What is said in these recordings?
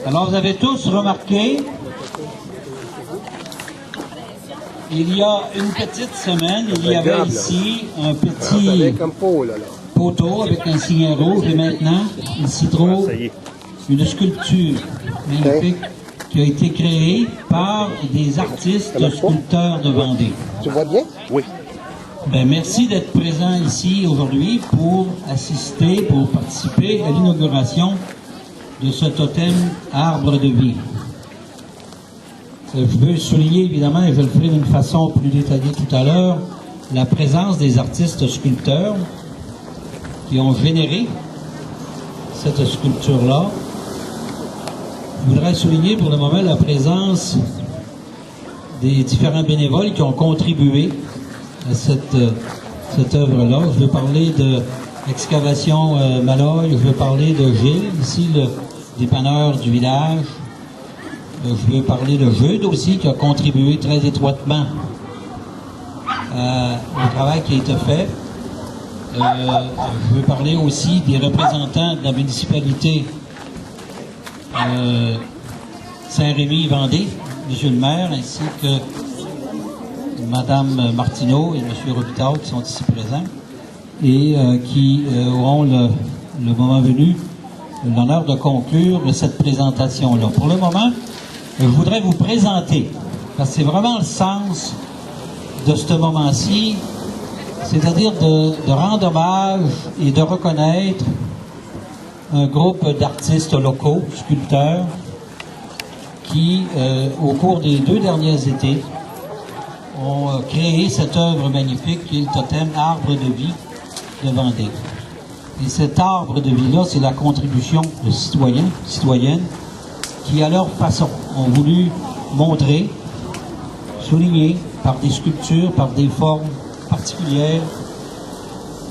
Alors, vous avez tous remarqué, il y a une petite semaine, il y avait ici un petit poteau avec un signe rouge et maintenant, il s'y trouve une sculpture magnifique qui a été créée par des artistes sculpteurs de Vendée. Tu vois bien? Oui. Ben, merci d'être présent ici aujourd'hui pour assister, pour participer à l'inauguration de ce totem arbre de vie. Je veux souligner évidemment, et je le ferai d'une façon plus détaillée tout à l'heure, la présence des artistes sculpteurs qui ont généré cette sculpture-là. Je voudrais souligner pour le moment la présence des différents bénévoles qui ont contribué à cette œuvre-là. Je veux parler de l'excavation Malloy, je veux parler de Gilles, ici le dépanneur du village. Je veux parler de Jude aussi, qui a contribué très étroitement au travail qui a été fait. Je veux parler aussi des représentants de la municipalité Saint-Rémy-Vendée, M. le maire, ainsi que Mme Martineau et M. Robitaille qui sont ici présents et qui auront le moment venu l'honneur de conclure cette présentation-là. Pour le moment, je voudrais vous présenter, parce que c'est vraiment le sens de ce moment-ci, c'est-à-dire de rendre hommage et de reconnaître un groupe d'artistes locaux, sculpteurs, qui, au cours des 2 derniers étés, ont créé cette œuvre magnifique qui est le totem Arbre de vie de Vendée. Et cet arbre de vie-là, c'est la contribution de citoyens, citoyennes, qui, à leur façon, ont voulu montrer, souligner, par des sculptures, par des formes particulières,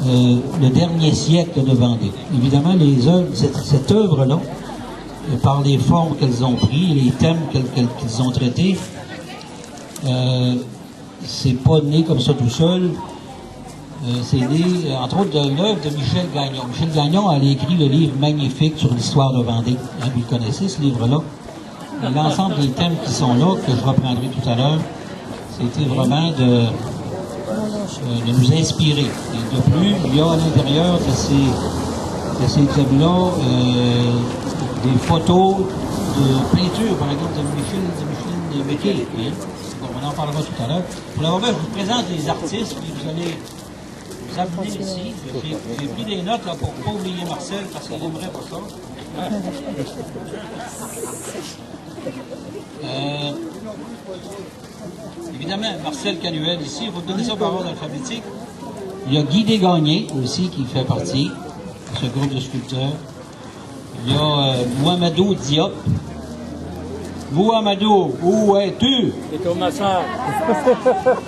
le dernier siècle de Vendée. Évidemment, les œuvres, cette œuvre-là, par les formes qu'elles ont pris, les thèmes qu'ils ont traités, c'est pas né comme ça tout seul. C'est né, entre autres, de l'œuvre de Michel Gagnon. Michel Gagnon a écrit le livre magnifique sur l'histoire de Vendée. Hein, vous le connaissez, ce livre-là. Et l'ensemble des thèmes qui sont là, que je reprendrai tout à l'heure, c'était vraiment de nous inspirer. Et de plus, il y a à l'intérieur de ces thèmes-là des photos de peinture, par exemple, de Micheline Becquet. Hein. Bon, on en parlera tout à l'heure. Pour le moment, je vous présente les artistes, puis vous allez vous amener ici. J'ai pris des notes là, pour ne pas oublier Marcel, parce qu'il n'aimerait pas ça. Évidemment, Marcel Canuel ici, il faut donner ça par ordre alphabétique. Il y a Guy Desgagnés aussi qui fait partie de ce groupe de sculpteurs. Il y a Mouhamadou Diop. Mouhamadou, où es-tu? C'est au massage.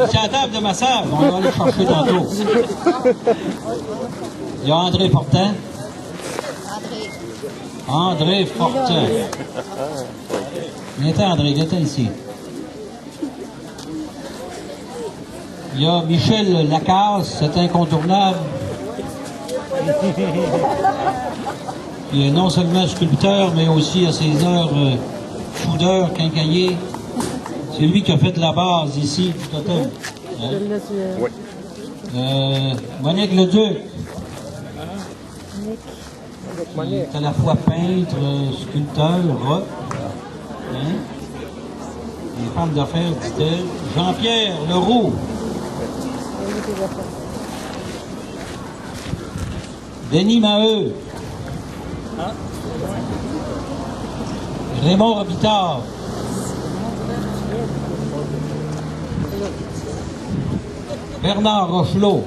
C'est à la table de massage, on va aller chercher tantôt. Il y a André Fortin. André Fortin. Viens-t'en, André, viens-t'en ici. Il y a Michel Lacasse, c'est incontournable. Il est non seulement sculpteur, mais aussi à ses heures soudeur, quincaillier. C'est lui qui a fait la base ici du totem. Hein? Oui. Monique Leduc. Il est à la fois peintre, sculpteur, rock. Hein? Les femmes d'affaires, dit-elle. Jean-Pierre Leroux. Denis Maheu. Raymond Robitaille. Bernard Rochelot.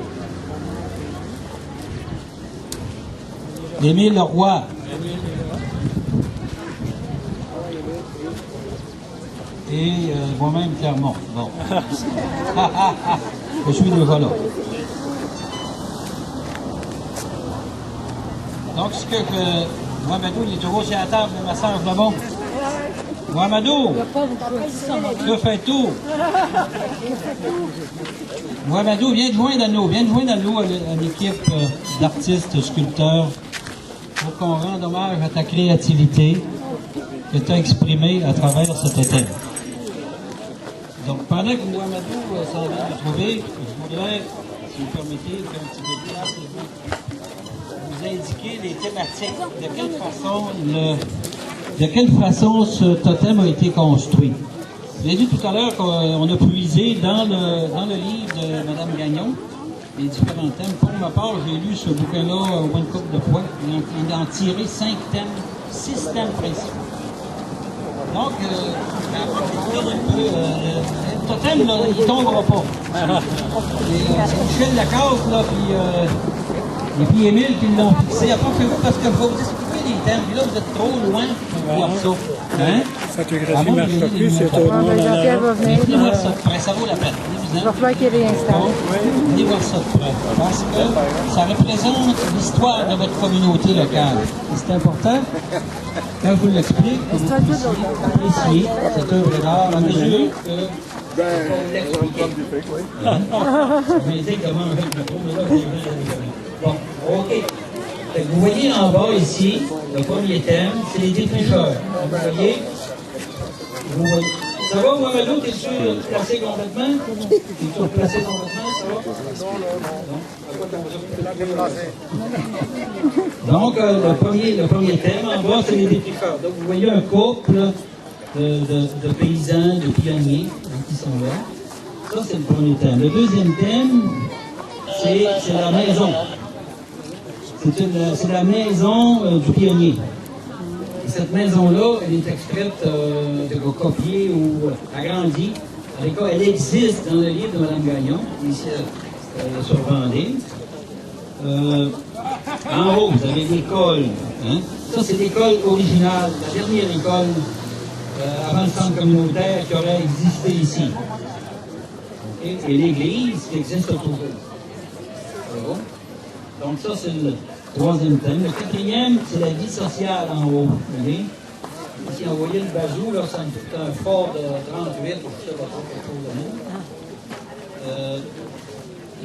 Émile Leroy. Et moi-même Clermont. Bon. Je suis déjà là. Donc, ce que Mouhamadou, il est toujours sur la table de massage là-bas. Mouhamadou, que fais-tu? Mouhamadou, viens de joindre à nous à l'équipe d'artistes sculpteurs pour qu'on rende hommage à ta créativité que tu as exprimée à travers ce totem. Donc, pendant que Mouhamadou s'en vient de trouver, je voudrais, si vous permettez, faire un petit peu de place et vous indiquer les thématiques. De quelle façon ce totem a été construit. Vous avez dit tout à l'heure qu'on a puisé dans le livre de Mme Gagnon les différents thèmes. Pour ma part, j'ai lu ce bouquin-là au moins une couple de fois. Il en tiré 6 thèmes principaux. Donc, le totem, là, il ne tombera pas. C'est Michel Lacasse, là, et puis Émile qui l'ont fixé. À part que vous, parce que vous expliquez les thèmes, puis là, vous êtes trop loin pour voir ça. Hein? Photographie marche pas plus, c'est au moins Jean-Pierre va venir. Venez voir ça de près, ça vaut la peine. Il va falloir qu'il réinstalle. Venez voir ça de près. Parce que ça représente l'histoire de votre communauté locale. Et c'est important, quand je vous l'explique, que vous puissiez apprécier cette œuvre d'art à mesure que vous l'expliquez. Je vais dire comment on fait le micro, mais là, vous avez bon, OK. Fait que vous voyez en bas ici, le premier thème, c'est les défricheurs. Vous voyez? Ça va, Mouhamadou, t'es sûr de te placer complètement? T'es-tu replacé complètement, ça va? Donc, le premier thème, en bas, c'est les défricheurs. Donc, vous voyez un couple de paysans, de pionniers qui sont là. Ça, c'est le premier thème. Le deuxième thème, c'est la maison. C'est la maison du pionnier. Et cette maison-là, elle est extraite, copiée ou agrandie. Elle existe dans le livre de Mme Gagnon, ici sur Vendée. En haut, vous avez l'école. Hein? Ça, c'est l'école originale, la dernière école avant le centre communautaire qui aurait existé ici. Okay? Et l'église qui existe autour. Donc ça, c'est le troisième thème. Le quatrième, c'est la vie sociale en haut. Vous voyez? Ici, on voyait le bazou, là, c'est un fort de 38, ou je sais pas trop, quelque chose de même.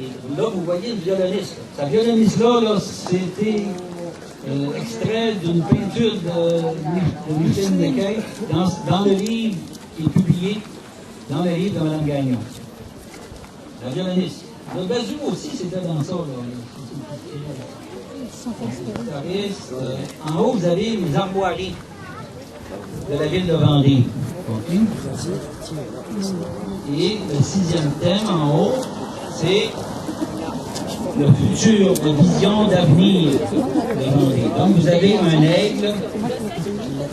Et là, vous voyez une violoniste. Sa violoniste-là, c'était extrait d'une peinture de Michel Descailles dans le livre qui est publié dans le livre de Mme Gagnon. La violoniste. Le bazou aussi, c'était dans ça. En haut, vous avez les armoiries de la ville de Vendée. Okay. Et le sixième thème en haut, c'est le futur, la vision d'avenir de Vendée. Donc vous avez un aigle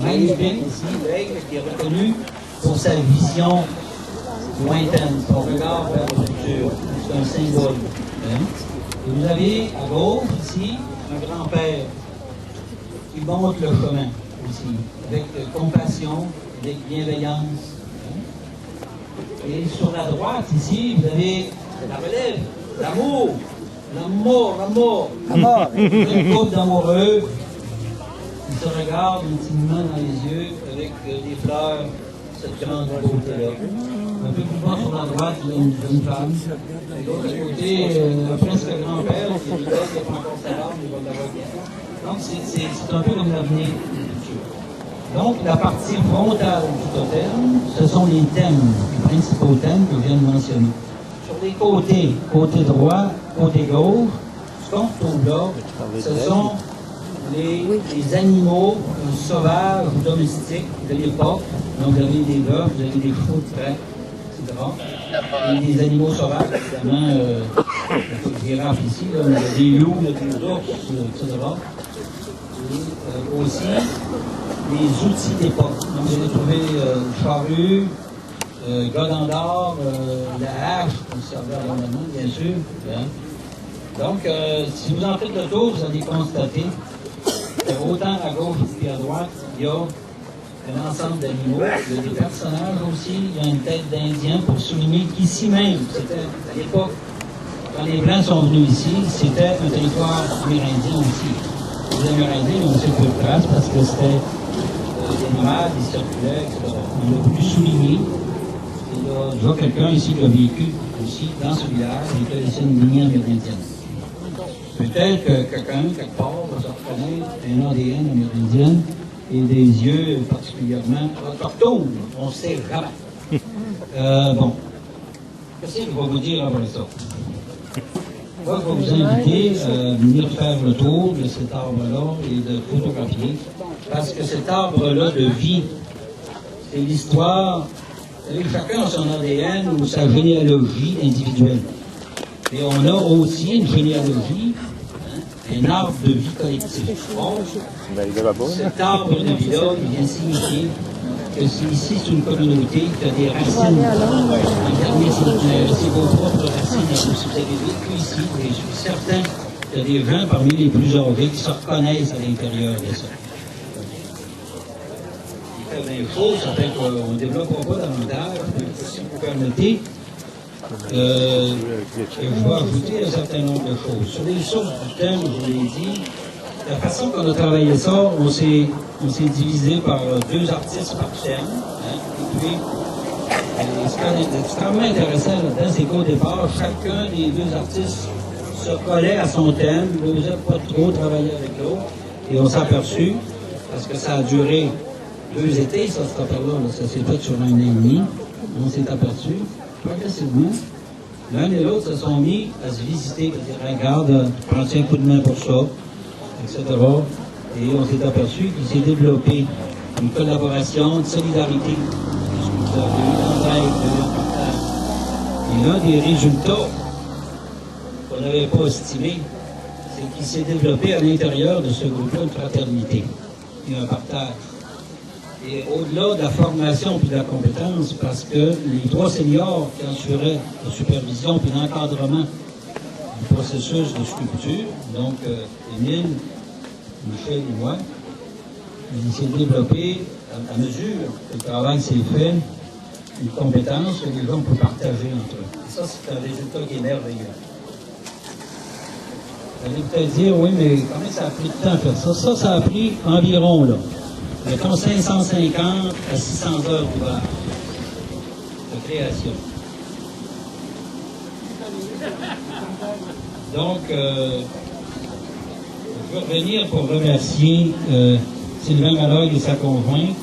magnifique ici, l'aigle qui est reconnu pour sa vision lointaine, son regard vers le futur. C'est un symbole. Hein? Et vous avez à gauche ici un grand-père qui montre le chemin aussi, avec compassion, avec bienveillance. Et sur la droite, ici, vous avez la relève, l'amour, un couple d'amoureux qui se regardent intimement dans les yeux avec des fleurs, cette grande beauté-là. Un peu plus bas sur la droite, il y a une jeune femme. De l'autre côté, presque grand-père, qui est là, qui n'est pas encore sa larme, il va l'avoir bien. Donc, c'est un peu comme l'avenir du futur. Donc, la partie frontale du totem, ce sont les thèmes, les principaux thèmes que je viens de mentionner. Sur les côtés, côté droit, côté gauche, ce qu'on trouve là, ce sont les animaux sauvages ou domestiques de l'époque. Donc, vous avez des bœufs, vous avez des chevaux de trait, etc. Et des animaux sauvages, évidemment, des girafes ici, là, il y a des loups, il y a des ours, etc. Et aussi, les outils d'époque. Donc, vous allez trouver charrue, godendard, la hache, qu'on servait abondamment, bien sûr. Hein. Donc, si vous en faites le tour, vous allez constater autant à gauche qu'à droite, il y a un ensemble d'animaux, il y a des personnages aussi, il y a une tête d'Indien pour souligner qu'ici même, c'était à l'époque, quand les Blancs sont venus ici, c'était un territoire amérindien aussi. Les Amérindiens ont aussi peu de traces parce que c'était des nomades, des circulaires, etc. On l'a voulu souligner. Il y a déjà quelqu'un ici qui a vécu aussi dans ce village et qui a laissé une lignée amérindienne. Peut-être que quelqu'un, quelque part, va se reconnaître un ADN amérindien et des yeux particulièrement autochtones. On ne sait jamais. Bon. Qu'est-ce que je vais vous dire après ça? Moi, je vais vous inviter à venir faire le tour de cet arbre-là et de photographier. Parce que cet arbre-là de vie, c'est l'histoire. Vous savez, chacun a son ADN ou sa généalogie individuelle. Et on a aussi une généalogie, un arbre de vie collectif. Bon, cet arbre de vie-là, il vient signifier que ici, c'est une communauté qui a des racines. C'est vos propres racines. Si vous avez vécu ici, et je suis certain qu'il y a des gens parmi les plus âgés qui se reconnaissent à l'intérieur de ça. Il fait bien chaud, ça fait qu'on ne développera pas davantage. Si vous permettez, je vais ajouter un certain nombre de choses. Sur les sources du thème, je vous l'ai dit, la façon qu'on a travaillé ça, on s'est divisé par 2 artistes par thème. Et puis, ce qui est extrêmement intéressant là-dedans, c'est qu'au départ, chacun des 2 artistes se collait à son thème, n'osait pas trop travailler avec l'autre. Et on s'est aperçu, parce que ça a duré 2 étés, ça, cette affaire-là, ça s'est fait sur 1 an et demi. On s'est aperçu, progressivement, l'un et l'autre se sont mis à se visiter, à dire, regarde, prends-tu un coup de main pour ça, etc. Et on s'est aperçu qu'il s'est développé une collaboration, une solidarité, et l'un des résultats qu'on n'avait pas estimé, c'est qu'il s'est développé à l'intérieur de ce groupe-là une fraternité et un partage. Et au-delà de la formation et de la compétence, parce que les 3 seniors qui assuraient la supervision et l'encadrement du processus de sculpture, donc Émile, Michel et moi, il s'est développé à mesure que le travail s'est fait, une compétence que les gens peuvent partager entre eux. Et ça, c'est un résultat qui est merveilleux. Vous allez peut-être dire, oui, mais comment ça a pris de temps à faire ça? Ça a pris environ, là, mettons 550 à 600 heures d'ouvrage de création. Donc, je vais revenir pour remercier Sylvain Malloy et sa conjointe,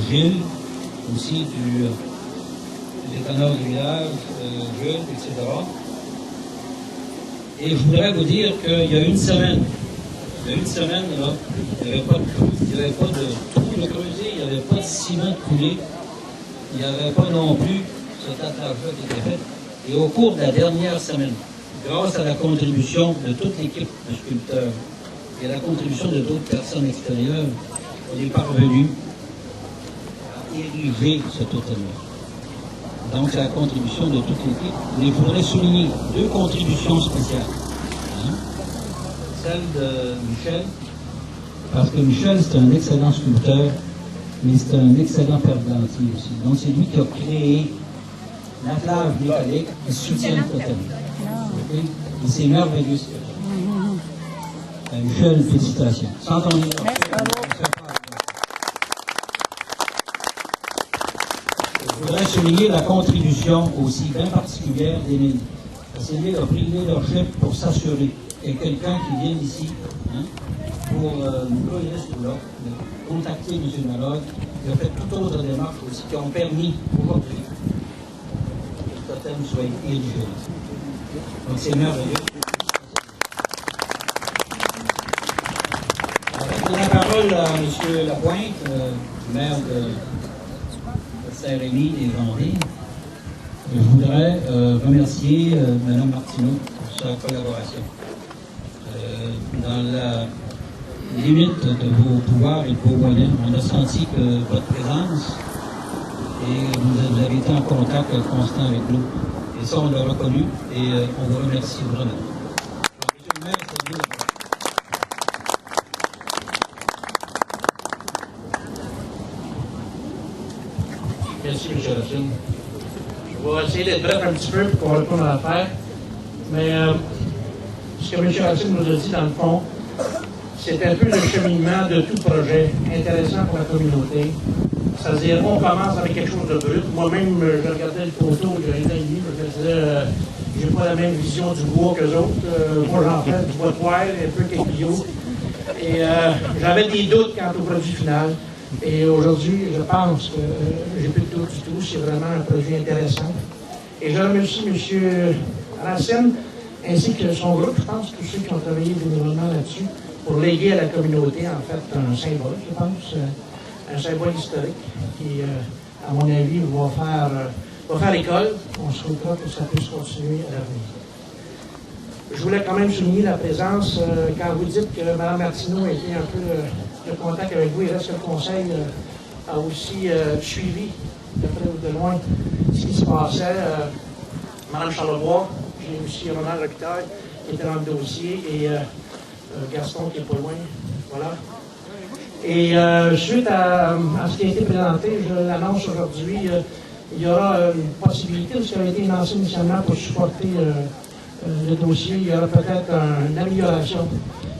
Gilles, aussi du détonneur du village, Jules, etc. Et je voudrais vous dire qu'il y a une semaine, là, il n'y avait pas de trou, il n'y avait pas de trou de creuser, il n'y avait pas de ciment coulé, il n'y avait pas non plus cet attelage-là qui était fait. Et au cours de la dernière semaine, grâce à la contribution de toute l'équipe de sculpteurs et à la contribution de d'autres personnes extérieures, on est parvenu à ériger ce totem-là. Donc, c'est la contribution de toute l'équipe. Mais il faudrait souligner 2 contributions spéciales. Celle de Michel, parce que Michel, c'est un excellent sculpteur, mais c'est un excellent perplantier aussi. Donc, c'est lui qui a créé l'attelage métallique qui soutient le totem. Okay? Et c'est merveilleux ce qu'il a fait. Michel, félicitations. Sans ton nom. Je voudrais souligner la contribution aussi bien particulière d'Émile. Parce qu'Émile a pris le leadership pour s'assurer qu'il y a quelqu'un qui vient ici pour nous coller ce coup-là, contacter M. Malloy. Il a fait toute autre démarche aussi qui ont permis aujourd'hui que le totem soit érigé. Donc c'est merveilleux. Je donne la parole à M. Lapointe, maire de Saint-Rémy et Vendée. Je voudrais remercier Mme Martineau pour sa collaboration. Dans la limite de vos pouvoirs et de vos moyens, on a senti que votre présence et vous avez été en contact constant avec nous. Et ça, on l'a reconnu et on vous remercie vraiment. Monsieur le maire, c'est bien. Merci, M. Racine. Je vais essayer d'être bref un petit peu pour qu'on retourne à l'affaire. Mais ce que M. Racine nous a dit, dans le fond, c'est un peu le cheminement de tout projet intéressant pour la communauté, C'est-à-dire, on commence avec quelque chose de brut. Moi-même, je regardais le poteau, j'ai un an et demi, je me disais, j'ai pas la même vision du bois qu'eux autres. Moi, j'en fais du bois de poêle, un peu caillou. Et j'avais des doutes quant au produit final. Et aujourd'hui, je pense que j'ai plus de doute du tout. C'est vraiment un produit intéressant. Et je remercie M. Racine ainsi que son groupe, je pense, tous ceux qui ont travaillé bénévolement là-dessus, pour léguer à la communauté, en fait, un symbole, je pense, un symbole historique qui, à mon avis, va faire l'école. On souhaitera que ça puisse continuer à l'avenir. Je voulais quand même souligner la présence, quand vous dites que Mme Martineau a été un peu de contact avec vous, il reste que le Conseil a aussi suivi de près ou de loin ce qui se passait. Mme Charlebois, j'ai aussi Ronald Robitaille qui était dans le dossier et Gaston qui n'est pas loin. Voilà. Et suite à ce qui a été présenté, je l'annonce aujourd'hui, il y aura une possibilité, ce qui avait été lancé initialement pour supporter le dossier, il y aura peut-être une amélioration.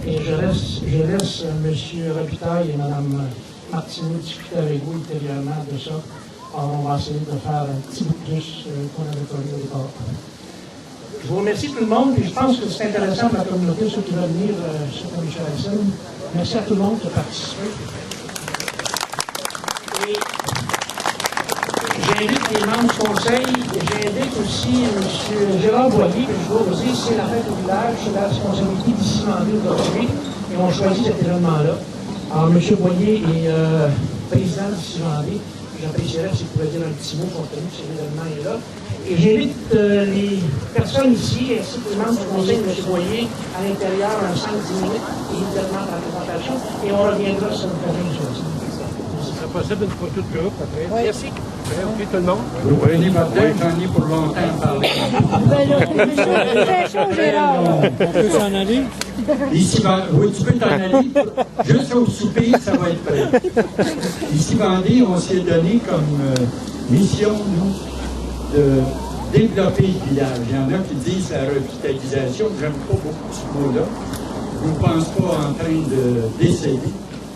Et je laisse M. Robitaille et Mme Martineau discuter avec vous ultérieurement de ça. Alors, on va essayer de faire un petit bout de plus qu'on avait connu au départ. Je vous remercie tout le monde, et je pense que c'est intéressant pour la communauté, ceux qui veulent venir sur M. Harrison. Merci à tout le monde qui a participé. Et j'invite les membres du conseil, j'invite aussi M. Gérard Boilly, que je dois vous dire, c'est la fête au village, c'est la responsabilité d'ici Mandeville d'aujourd'hui, et on choisit cet événement-là. Alors, M. Boilly est président d'ici Mandeville. J'apprécierais s'il pouvait dire un petit mot compte tenu que cet événement est là. Et j'invite les personnes ici, ainsi que les membres du conseil de M. Boyer, à l'intérieur, en 5-10 minutes, immédiatement dans la présentation, et on reviendra sur le terrain de choses. C'est possible une photo de groupe après? Oui. Merci. OK, tout le monde? René Martin, j'en ai pour longtemps parlé. Très chaud, Gérard. On peut s'en aller? Ici, oui, tu peux t'en aller. Juste au souper, ça va être prêt. Ici, Vendée, on s'est donné comme mission, nous, de développer le village. Il y en a qui disent la revitalisation. J'aime pas beaucoup ce mot-là. Je ne pense pas en train d'essayer.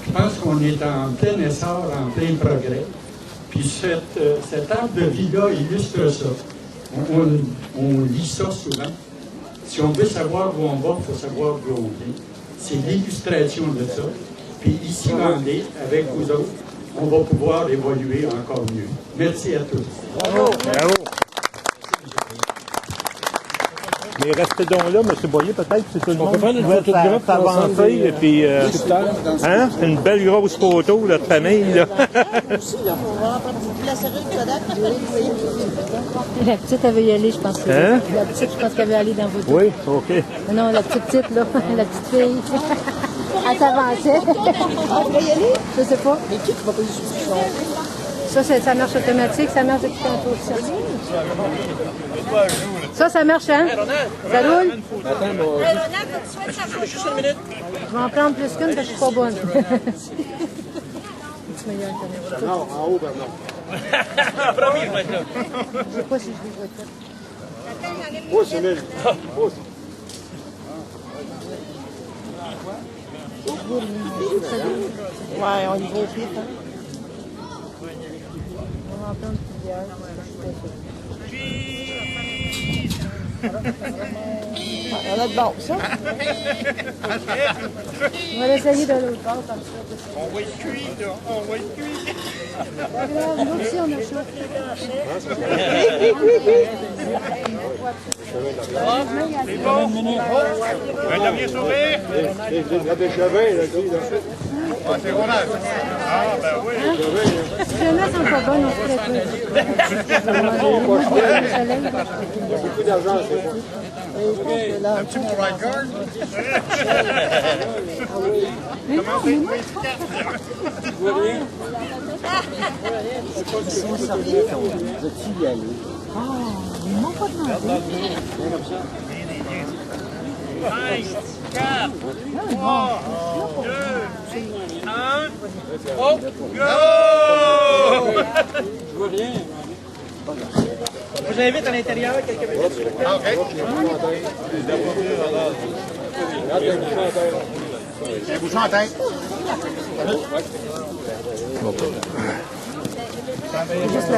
Je pense qu'on est en plein essor, en plein progrès. Puis cet arbre de vie-là illustre ça. On lit ça souvent. Si on veut savoir où on va, il faut savoir d'où on vient. C'est l'illustration de ça. Puis ici, Vendée, avec vous autres, on va pouvoir évoluer encore mieux. Merci à tous. Bravo! Bravo! Mais restez donc là, M. Boyer, peut-être, c'est tout le monde qui doit s'avancer. Et puis, hein? C'est une belle grosse photo là, de famille. Là. La petite, elle veut y aller, je pense. Hein? La petite, je pense qu'elle veut aller dans votre... Oui, OK. Non, la petite, là, la petite fille. Elle s'avançait. Elle veut y aller? Je sais pas. Mais qui va pas ça marche automatique, ça marche depuis tantôt. Ça marche, hein? Ça roule? Je vais en prendre plus qu'une parce que je suis pas bonne. Non, en haut, Bernard. Je sais pas si je les vois toutes. Pousse, Emile. Pousse. Ouais, on y va au pif, hein? On va en prendre plusieurs. On a de bon, ça. On va l'essayer de l'autre bord, comme ça. On va être cuit, là. On va être cuit. Nous aussi, on a chaud. C'est bon. Un dernier sourire. La Béchavin, là, C'est Ronald. Ah, ben oui. Si jamais elles sont pas bonnes, on se fait Il y a beaucoup d'argent, c'est bon. Un petit pour Ride Guard. Comment c'est une efficace? Vous voyez? Veux-tu y aller? Oh, ils m'ont pas demandé. 5, 4, 3, 2, 1. Oh, go! Je vois rien. Je vous invite à l'intérieur quelques minutes. Ah, OK. Un bouchon en tête. Juste le